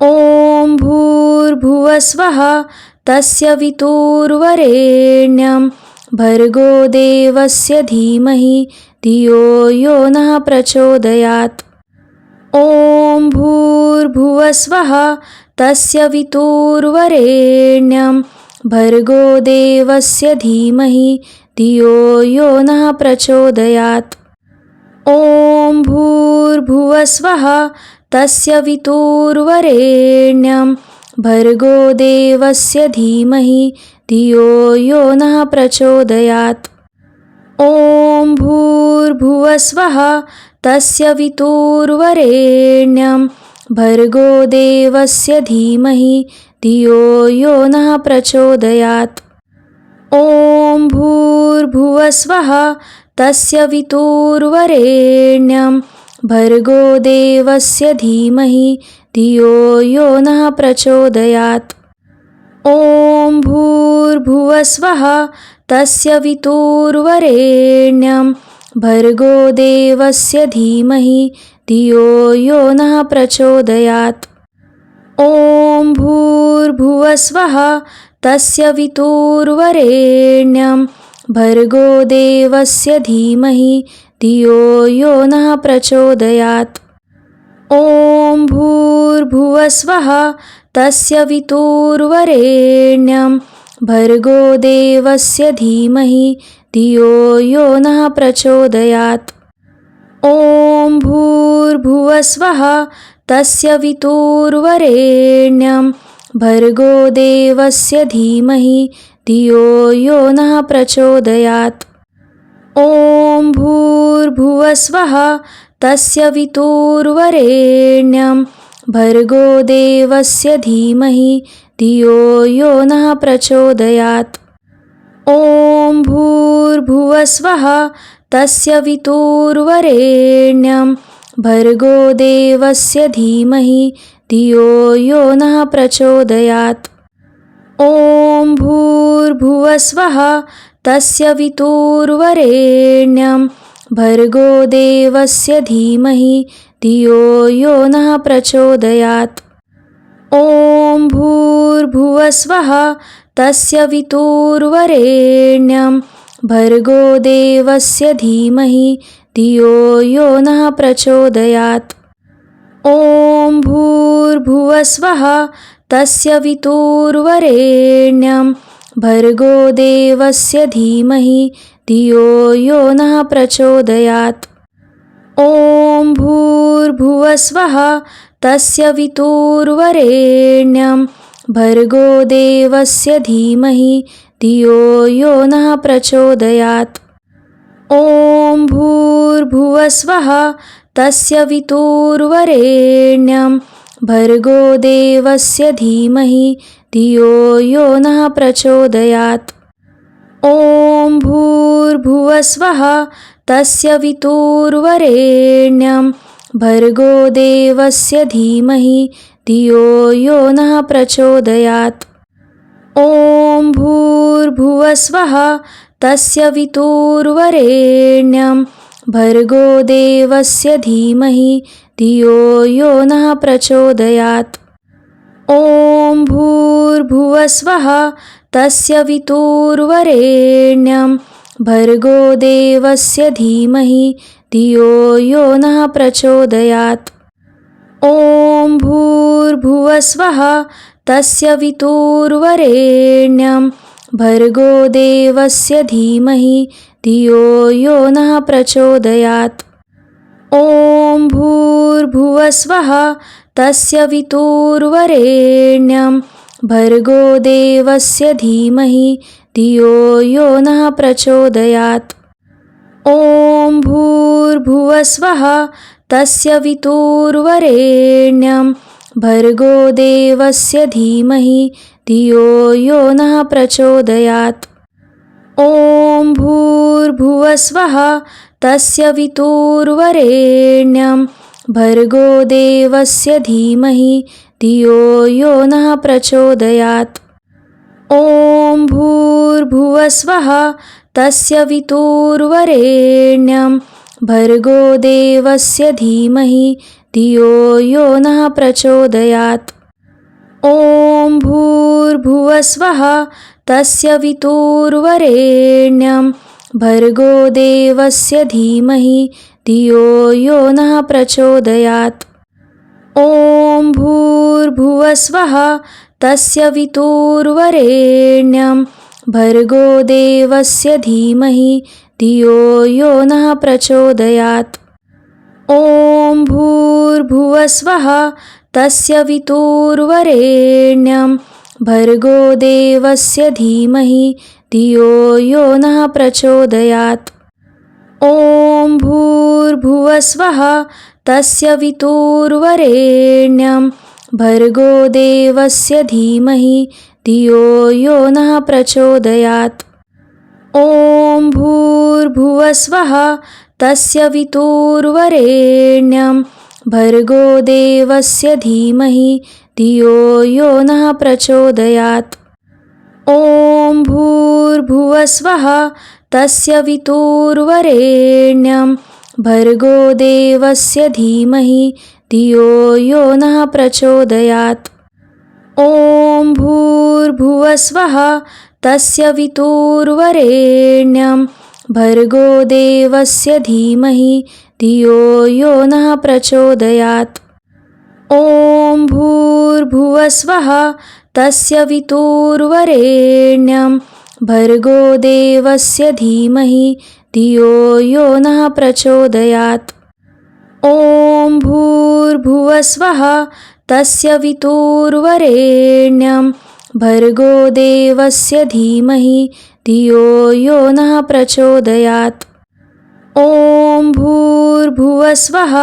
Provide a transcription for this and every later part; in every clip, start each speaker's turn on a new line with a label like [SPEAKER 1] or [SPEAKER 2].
[SPEAKER 1] ॐ भूर्भुवस्वः तस्य वितुर्वरेण्यं भर्गो देवस्य धीमहि धियो यो नः प्रचोदयात्। ॐ भूर्भुवस्वः तस्य वितुर्वरेण्यं भर्गो देवस्य धीमहि धियो यो नः प्रचोदयात्। ॐ भूर्भुवस्वः तस्य वितुर्वरेण्यं भर्गो देवस्य धीमहि धियो यो नः प्रचोदयात्। ॐ भूर्भुवस्वः तस्य वितुर्वरेण्यं भर्गो देवस्य धीमहि धियो यो नः प्रचोदयात्। ॐ भूर्भुवस्वः तस्य वितुर्वरेण्यं भर्गो देवस्य धीमहि धियो यो नः प्रचोदयात्। ॐ भूर्भुवस्वः तस्य वितुर्वरेण्यं भर्गो देवस्य धीमहि धियो यो नः प्रचोदयात्। ॐ भूर्भुवस्वः तस्य वितुर्वरेण्यं भर्गो देवस्य धीमहि धियो यो नः प्रचोदयात्। ॐ भूर्भुवस्वः तस्य वितुर्वरेण्यं भर्गो देवस्य धीमहि धियो यो नः प्रचोदयात्। ॐ भूर्भुवस्वः तस्य वितुर्वरेण्यं भर्गो देवस्य धीमहि धियो यो नः प्रचोदयात्। ॐ भूर्भुवस्वः तस्य वितुर्वरेण्यं भर्गो देवस्य धीमहि धियो यो नः प्रचोदयात्। ॐ भूर्भुवस्वः तस्य वितुर्वरेण्यं भर्गो देवस्य धीमहि धियो यो नः प्रचोदयात्। ॐ भूर्भुवस्वः तस्य वितुर्वरेण्यं भर्गो देवस्य धीमहि धियो यो नः प्रचोदयात्। ॐ भूर्भुवस्वः तस्य वितुर्वरेण्यं भर्गो देवस्य धीमहि धियो यो नः प्रचोदयात्। ॐ भूर्भुवस्वः तस्य वितुर्वरेण्यं भर्गो देवस्य धीमहि धियो यो नः प्रचोदयात्। ॐ भूर्भुवस्वः तस्य वितुर्वरेण्यं भर्गो देवस्य धीमहि धियो यो नः प्रचोदयात्। ॐ भूर्भुवस्वः तस्य वितुर्वरेण्यं भर्गो देवस्य धीमहि धियो यो नः प्रचोदयात्। ॐ भूर्भुवस्वः तस्य वितुर्वरेण्यं भर्गो देवस्य धीमहि धियो यो नः प्रचोदयात्। ॐ भूर्भुवस्वः तस्य वितुर्वरेण्यं भर्गो देवस्य धीमहि धियो यो नः प्रचोदयात्। ॐ भूर्भुवस्वः तस्य वितुर्वरेण्यं भर्गो देवस्य धीमहि धियो यो नः प्रचोदयात्। ॐ भूर्भुवस्वः तस्य वितुर्वरेण्यं भर्गो देवस्य धीमहि धियो यो नः प्रचोदयात्। ॐ भूर्भुवस्वः तस्य वितुर्वरेण्यं भर्गो देवस्य धीमहि धियो यो नः प्रचोदयात्। ॐ भूर्भुवस्वः तस्य वितुर्वरेण्यं भर्गो देवस्य धीमहि धियो यो नः प्रचोदयात्। ॐ भूर्भुवस्वः तस्य वितुर्वरेण्यं भर्गो देवस्य धीमहि धियो यो नः प्रचोदयात्। ॐ भूर्भुवस्वः तस्य वितुर्वरेण्यं भर्गो देवस्य धीमहि धियो यो नः प्रचोदयात्। ॐ भूर्भुवस्वः तस्य वितुर्वरेण्यं भर्गो देवस्य धीमहि धियो यो नः प्रचोदयात्। ॐ भूर्भुवस्वः तस्य वितुर्वरेण्यं भर्गो देवस्य धीमहि धियो यो नः प्रचोदयात्। ॐ भूर्भुवस्वः तस्य वितुर्वरेण्यं भर्गो देवस्य धीमहि धियो यो नः प्रचोदयात्। ॐ भूर्भुवस्वः तस्य वितुर्वरेण्यं भर्गो देवस्य धीमहि धियो यो नः प्रचोदयात्। ॐ भूर्भुवस्वः तस्य वितुर्वरेण्यं भर्गो देवस्य धीमहि धियो यो नः प्रचोदयात्। ॐ भूर्भुवस्वः तस्य वितुर्वरेण्यं भर्गो देवस्य धीमहि धियो यो नः प्रचोदयात्। ॐ भूर्भुवस्वः तस्य वितुर्वरेण्यं भर्गो देवस्य धीमहि धियो यो नः प्रचोदयात्। ॐ भूर्भुवस्वः तस्य वितुर्वरेण्यं भर्गो देवस्य धीमहि धियो यो नः प्रचोदयात्। ॐ भूर्भुवस्वः तस्य वितुर्वरेण्यं भर्गो देवस्य धीमहि धियो यो नः प्रचोदयात्। ॐ भूर्भुवस्वः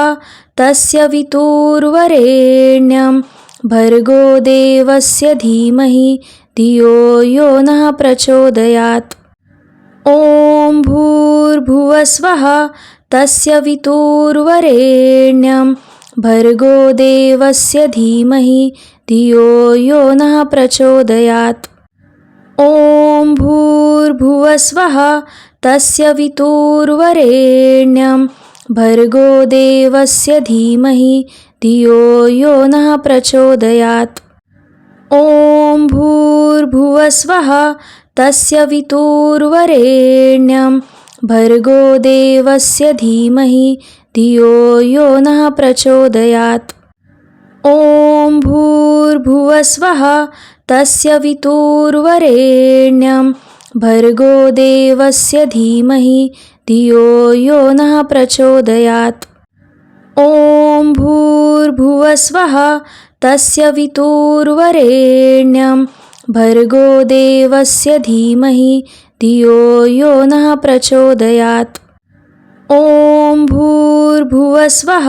[SPEAKER 1] तस्य वितुर्वरेण्यं भर्गो देवस्य धीमहि धियो यो नः प्रचोदयात्। ॐ भूर्भुवस्वः तस्य वितुर्वरेण्यं भर्गो देवस्य धीमहि धियो यो नः प्रचोदयात्। ॐ भूर्भुवस्वः तस्य वितुर्वरेण्यं भर्गो देवस्य धीमहि धियो यो नः प्रचोदयात्। ॐ भूर्भुवस्वः तस्य वितुर्वरेण्यं भर्गो देवस्य धीमहि धियो यो नः प्रचोदयात्। ॐ भूर्भुवस्वः तस्य वितुर्वरेण्यं भर्गो देवस्य धीमहि धियो यो नः प्रचोदयात्। ॐ भूर्भुवस्वः तस्य वितुर्वरेण्यं भर्गो देवस्य धीमहि धियो यो नः प्रचोदयात्। ॐ भूर्भुवस्वः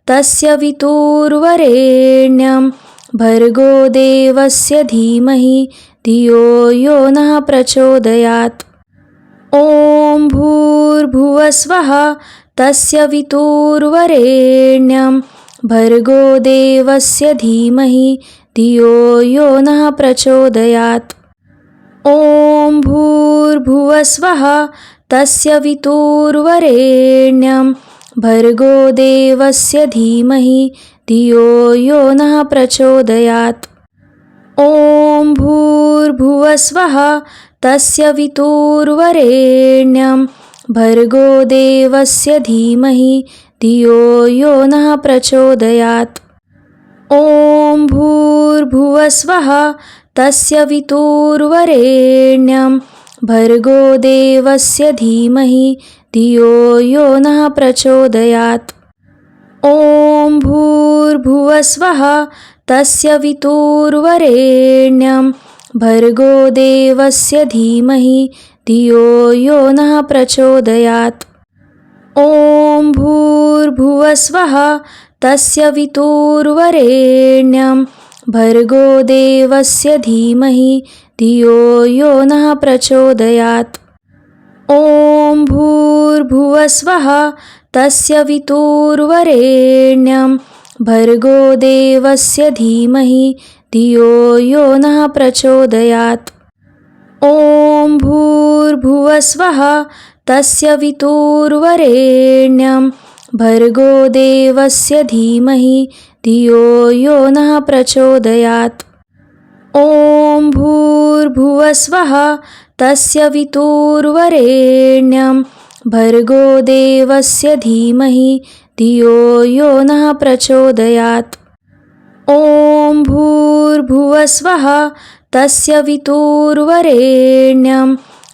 [SPEAKER 1] तस्य वितुर्वरेण्यं भर्गो देवस्य धीमहि धियो यो नः प्रचोदयात्। ॐ भूर्भुवस्वः तस्य वितुर्वरेण्यं भर्गो देवस्य धीमहि धियो यो नः प्रचोदयात्। ॐ भूर्भुवस्वः तस्य वितुर्वरेण्यं भर्गो देवस्य धीमहि धियो यो नः प्रचोदयात्। ॐ भूर्भुवस्वः तस्य वितुर्वरेण्यं भर्गो देवस्य धीमहि धियो यो नः प्रचोदयात्। ॐ भूर्भुवस्वः तस्य वितुर्वरेण्यं भर्गो देवस्य धीमहि धियो यो नः प्रचोदयात्। ॐ भूर्भुवस्वः तस्य वितुर्वरेण्यं भर्गो देवस्य धीमहि धियो यो नः प्रचोदयात्। ॐ भूर्भुवस्वः तस्य वितुर्वरेण्यं भर्गो देवस्य धीमहि धियो यो नः प्रचोदयात्। ॐ भूर्भुवस्वः तस्य वितुर्वरेण्यं भर्गो देवस्य धीमहि धियो यो नः प्रचोदयात्। ॐ भूर्भुवस्वः तस्य वितुर्वरेण्यं भर्गो देवस्य धीमहि धियो यो नः प्रचोदयात्। ॐ भूर्भुवस्वः तस्य वितुर्वरेण्यं भर्गो देवस्य धीमहि धियो यो नः प्रचोदयात्। ॐ भूर्भुवस्वः तस्य वितुर्वरेण्यं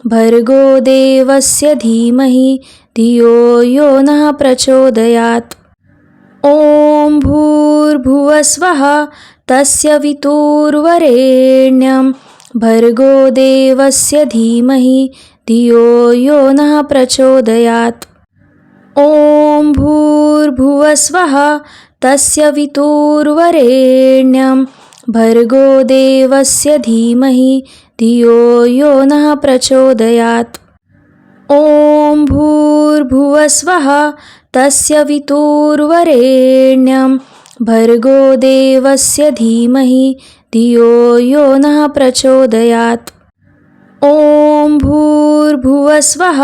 [SPEAKER 1] भर्गो देवस्य धीमहि धियो यो नः प्रचोदयात्। ॐ भूर्भुवस्वः तस्य वितुर्वरेण्यं भर्गो देवस्य धीमहि धियो यो नः प्रचोदयात्। ॐ भूर्भुवस्वः तस्य वितुर्वरेण्यं भर्गो देवस्य धीमहि धियो यो नः प्रचोदयात्। ॐ भूर्भुवस्वः तस्य वितुर्वरेण्यं भर्गो देवस्य धीमहि धियो यो नः प्रचोदयात्। ॐ भूर्भुवस्वः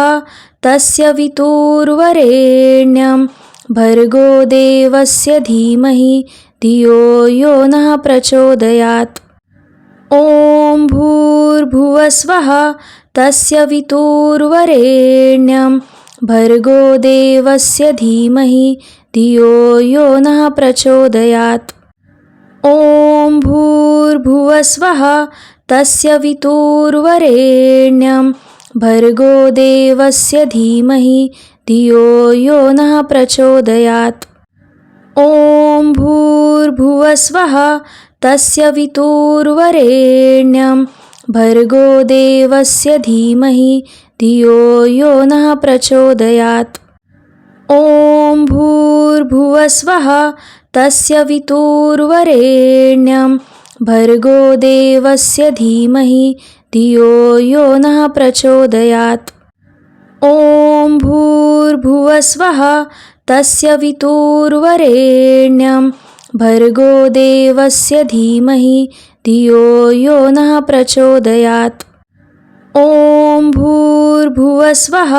[SPEAKER 1] तस्य वितुर्वरेण्यं भर्गो देवस्य धीमहि धियो यो नः प्रचोदयात्। ॐ भूर्भुवस्वः तस्य वितुर्वरेण्यं भर्गो देवस्य धीमहि धियो यो नः प्रचोदयात्। ॐ भूर्भुवस्वः तस्य वितुर्वरेण्यं भर्गो देवस्य धीमहि धियो यो नः प्रचोदयात्। ॐ भूर्भुवस्वः तस्य वितुर्वरेण्यं भर्गो देवस्य धीमहि धियो यो नः प्रचोदयात्। ॐ भूर्भुवस्वः तस्य वितुर्वरेण्यं भर्गो देवस्य धीमहि धियो यो नः प्रचोदयात्। ॐ भूर्भुवस्वः तस्य वितुर्वरेण्यं भर्गो देवस्य धीमहि धियो यो नः प्रचोदयात्। ॐ भूर्भुवस्वः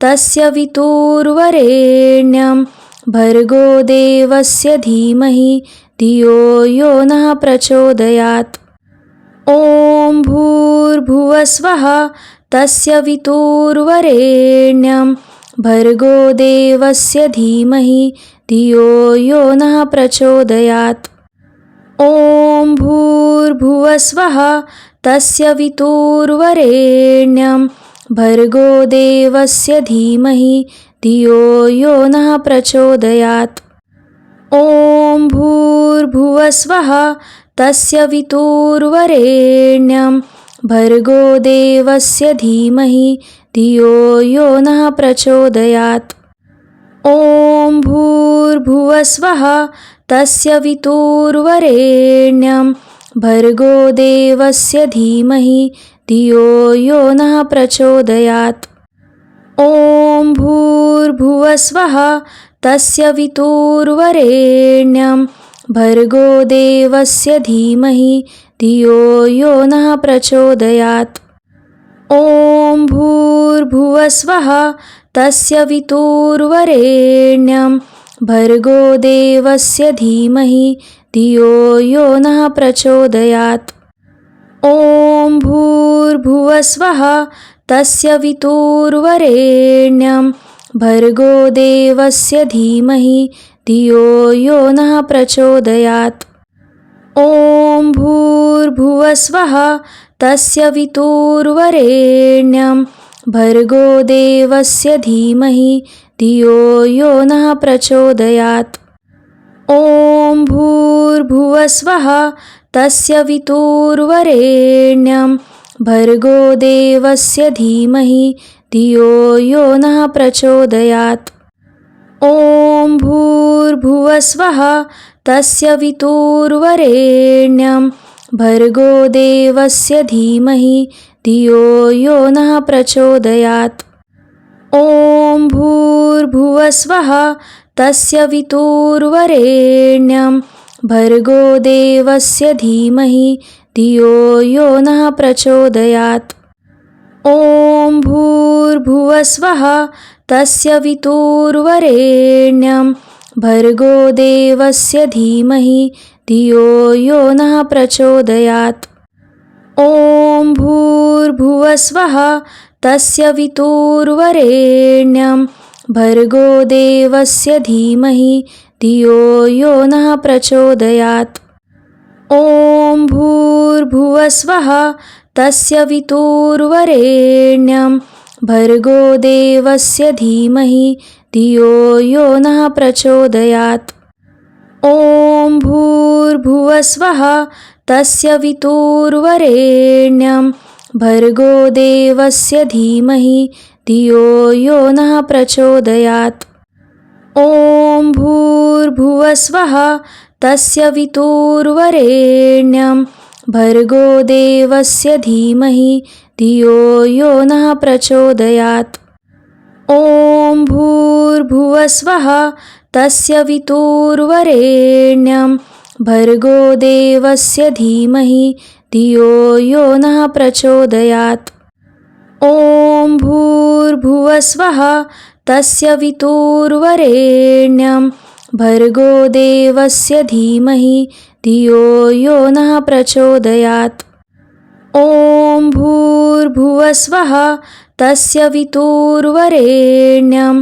[SPEAKER 1] तस्य वितुर्वरेण्यं भर्गो देवस्य धीमहि धियो यो नः प्रचोदयात्। ॐ भूर्भुवस्वः तस्य वितुर्वरेण्यं भर्गो देवस्य धीमहि धियो यो नः प्रचोदयात्। ॐ भूर्भुवस्वः तस्य वितुर्वरेण्यं भर्गो देवस्य धीमहि धियो यो नः प्रचोदयात्। ॐ भूर्भुवस्वः तस्य वितुर्वरेण्यं भर्गो देवस्य धीमहि धियो यो नः प्रचोदयात्। ॐ भूर्भुवस्वः तस्य वितुर्वरेण्यं भर्गो देवस्य धीमहि धियो यो नः प्रचोदयात्। ॐ भूर्भुवस्वः तस्य वितुर्वरेण्यं भर्गो देवस्य धीमहि धियो यो नः प्रचोदयात्। ॐ भूर्भुवस्वः तस्य वितुर्वरेण्यं भर्गो देवस्य धीमहि धियो यो नः प्रचोदयात्। ॐ भूर्भुवस्वः तस्य वितुर्वरेण्यं भर्गो देवस्य धीमहि धियो यो नः प्रचोदयात्। ॐ भूर्भुवस्वः तस्य वितुर्वरेण्यं भर्गो देवस्य धीमहि धियो यो नः प्रचोदयात्। ॐ भूर्भुवस्वः तस्य वितुर्वरेण्यं भर्गो देवस्य धीमहि धियो यो नः प्रचोदयात्। ॐ भूर्भुवस्वः तस्य वितुर्वरेण्यं भर्गो देवस्य धीमहि धियो यो नः प्रचोदयात्। ॐ भूर्भुवस्वः तस्य वितुर्वरेण्यं भर्गो देवस्य धीमहि धियो यो नः प्रचोदयात्। ॐ भूर्भुवस्वः तस्य वितुर्वरेण्यं भर्गो देवस्य धीमहि धियो यो नः प्रचोदयात्। ॐ भूर्भुवस्वः तस्य वितुर्वरेण्यं भर्गो देवस्य धीमहि धियो यो नः प्रचोदयात्। ॐ भूर्भुवस्वः तस्य वितुर्वरेण्यं भर्गो देवस्य धीमहि धियो यो नः प्रचोदयात्। ॐ भूर्भुवस्वः तस्य वितुर्वरेण्यं भर्गो देवस्य धीमहि धियो यो नः प्रचोदयात्। ॐ भूर्भुवस्वः तस्य वितुर्वरेण्यं भर्गो देवस्य धीमहि धियो यो नः प्रचोदयात्। ॐ भूर्भुवस्वः तस्य वितुर्वरेण्यं भर्गो देवस्य धीमहि धियो यो नः प्रचोदयात्। ॐ भूर्भुवस्वः तस्य वितुर्वरेण्यं भर्गो देवस्य धीमहि धियो यो नः प्रचोदयात्। ॐ भूर्भुवस्वः तस्य वितुर्वरेण्यं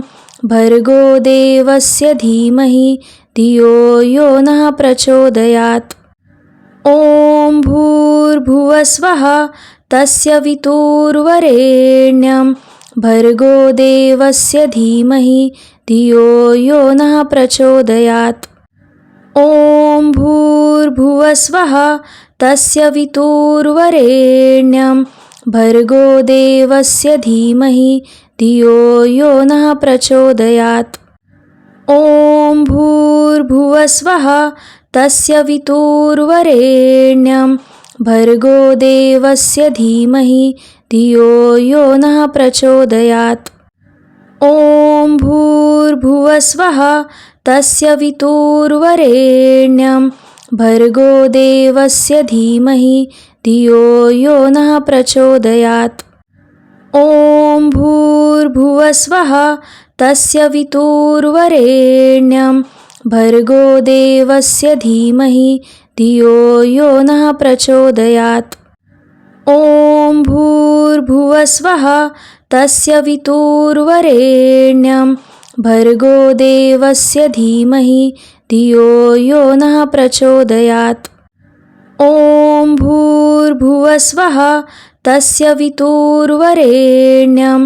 [SPEAKER 1] भर्गो देवस्य धीमहि धियो यो नः प्रचोदयात्। ॐ भूर्भुवस्वः तस्य वितुर्वरेण्यं भर्गो देवस्य धीमहि धियो यो नः प्रचोदयात्। ॐ भूर्भुवस्वः तस्य वितुर्वरेण्यं भर्गो देवस्य धीमहि धियो यो नः प्रचोदयात्। ॐ भूर्भुवस्वः तस्य वितुर्वरेण्यं भर्गो देवस्य धीमहि धियो यो नः प्रचोदयात्। ॐ भूर्भुवस्वः तस्य वितुर्वरेण्यं भर्गो देवस्य धीमहि धियो यो नः प्रचोदयात्। ॐ भूर्भुवस्वः तस्य वितुर्वरेण्यं भर्गो देवस्य धीमहि धियो यो नः प्रचोदयात्। ॐ भूर्भुवस्वः तस्य वितुर्वरेण्यं भर्गो देवस्य धीमहि धियो यो नः प्रचोदयात्। ॐ भूर्भुवस्वः तस्य वितुर्वरेण्यं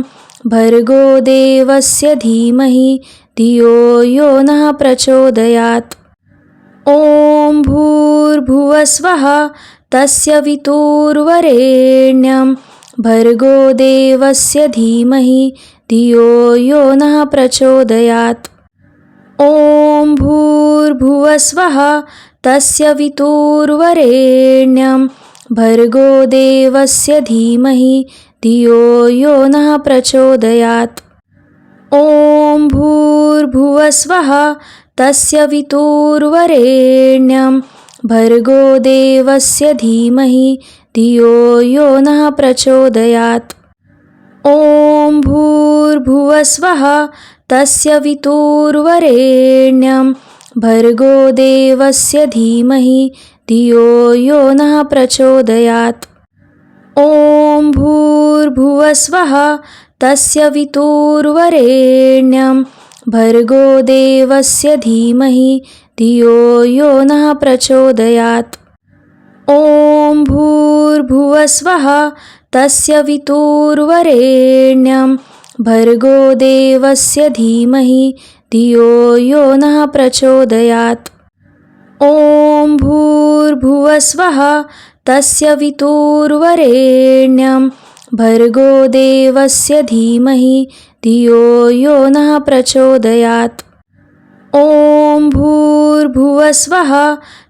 [SPEAKER 1] भर्गो देवस्य धीमहि धियो यो नः प्रचोदयात्। ॐ भूर्भुवस्वः तस्य वितुर्वरेण्यं भर्गो देवस्य धीमहि धियो यो नः प्रचोदयात्। ॐ भूर्भुवस्वः तस्य वितुर्वरेण्यं भर्गो देवस्य धीमहि धियो यो नः प्रचोदयात्। ॐ भूर्भुवस्वः तस्य वितुर्वरेण्यं भर्गो देवस्य धीमहि धियो यो नः प्रचोदयात्। ॐ भूर्भुवस्वः तस्य वितुर्वरेण्यं भर्गो देवस्य धीमहि धियो यो नः प्रचोदयात्। ॐ भूर्भुवस्वः तस्य वितुर्वरेण्यं भर्गो देवस्य धीमहि धियो यो नः प्रचोदयात्। ॐ भूर्भुवस्वः तस्य वितुर्वरेण्यं भर्गो देवस्य धीमहि धियो यो नः प्रचोदयात्। ॐ भूर्भुवस्वः तस्य वितुर्वरेण्यं भर्गो देवस्य धीमहि धियो यो नः प्रचोदयात्। ॐ भूर्भुवस्वः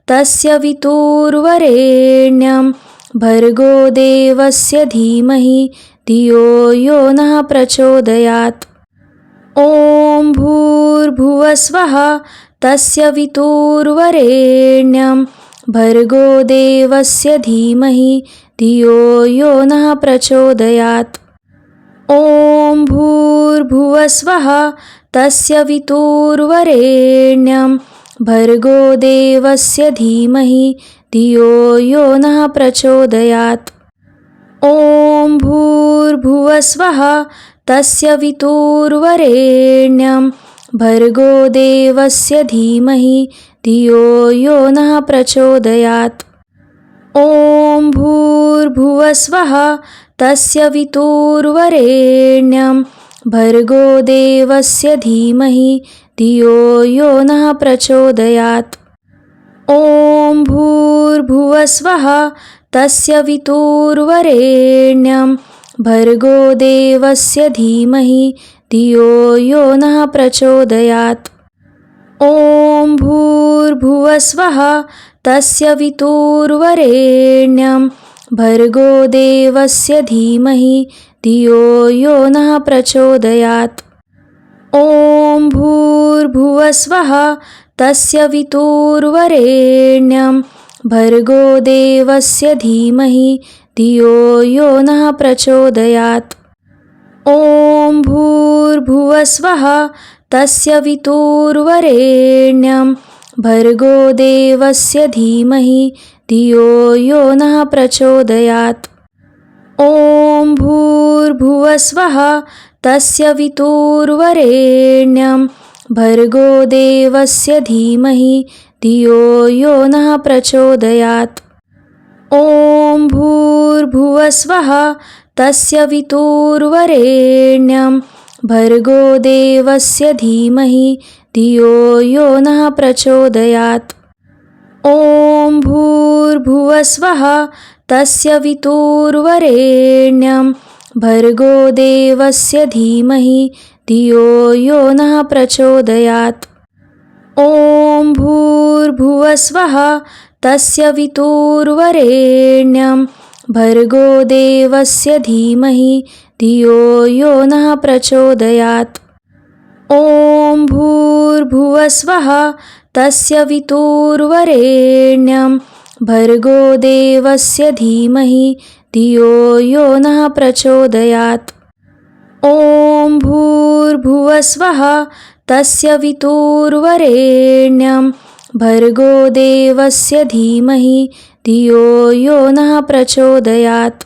[SPEAKER 1] तस्य वितुर्वरेण्यं भर्गो देवस्य धीमहि धियो यो नः प्रचोदयात्। ॐ भूर्भुवस्वः तस्य वितुर्वरेण्यं भर्गो देवस्य धीमहि धियो यो नः प्रचोदयात्। ॐ भूर्भुवस्वः तस्य वितुर्वरेण्यं भर्गो देवस्य धीमहि धियो यो नः प्रचोदयात्। भूर्भुवस्वः तस्य वितुर्वरेण्यं भर्गो देवस्य धीमहि धियो यो नः प्रचोदयात्। ॐ भूर्भुवस्वः तस्य वितुर्वरेण्यं भर्गो देवस्य धीमहि धियो यो नः प्रचोदयात्। ॐ भूर्भुवस्वः तस्य वितुर्वरेण्यं भर्गो देवस्य धीमहि धियो यो नः प्रचोदयात्। ॐ भूर्भुवस्वः तस्य वितुर्वरेण्यं भर्गो देवस्य धीमहि धियो यो नः प्रचोदयात्। ॐ भूर्भुवस्वः तस्य वितुर्वरेण्यं भर्गो देवस्य धीमहि धियो यो नः प्रचोदयात्। ॐ भूर्भुवस्वः तस्य वितुर्वरेण्यं भर्गो देवस्य धीमहि धियो यो नः प्रचोदयात्। ॐ भूर्भुवस्वः तस्य वितुर्वरेण्यं भर्गो देवस्य धीमहि धियो यो नः प्रचोदयात्। ॐ भूर्भुवस्वः तस्य वितुर्वरेण्यं भर्गो देवस्य धीमहि धियो यो नः प्रचोदयात्। ॐ भूर्भुवस्वः तस्य वितुर्वरेण्यं भर्गो देवस्य धीमहि धियो यो नः प्रचोदयात्। ॐ भूर्भुवस्वः तस्य वितुर्वरेण्यं भर्गो देवस्य धीमहि धियो यो नः प्रचोदयात्। ॐ भूर्भुवस्वः तस्य वितुर्वरेण्यं भर्गो देवस्य धीमहि धियो यो नः प्रचोदयात्। ॐ भूर्भुवस्वः तस्य वितुर्वरेण्यं भर्गो देवस्य धीमहि धियो यो नः प्रचोदयात्।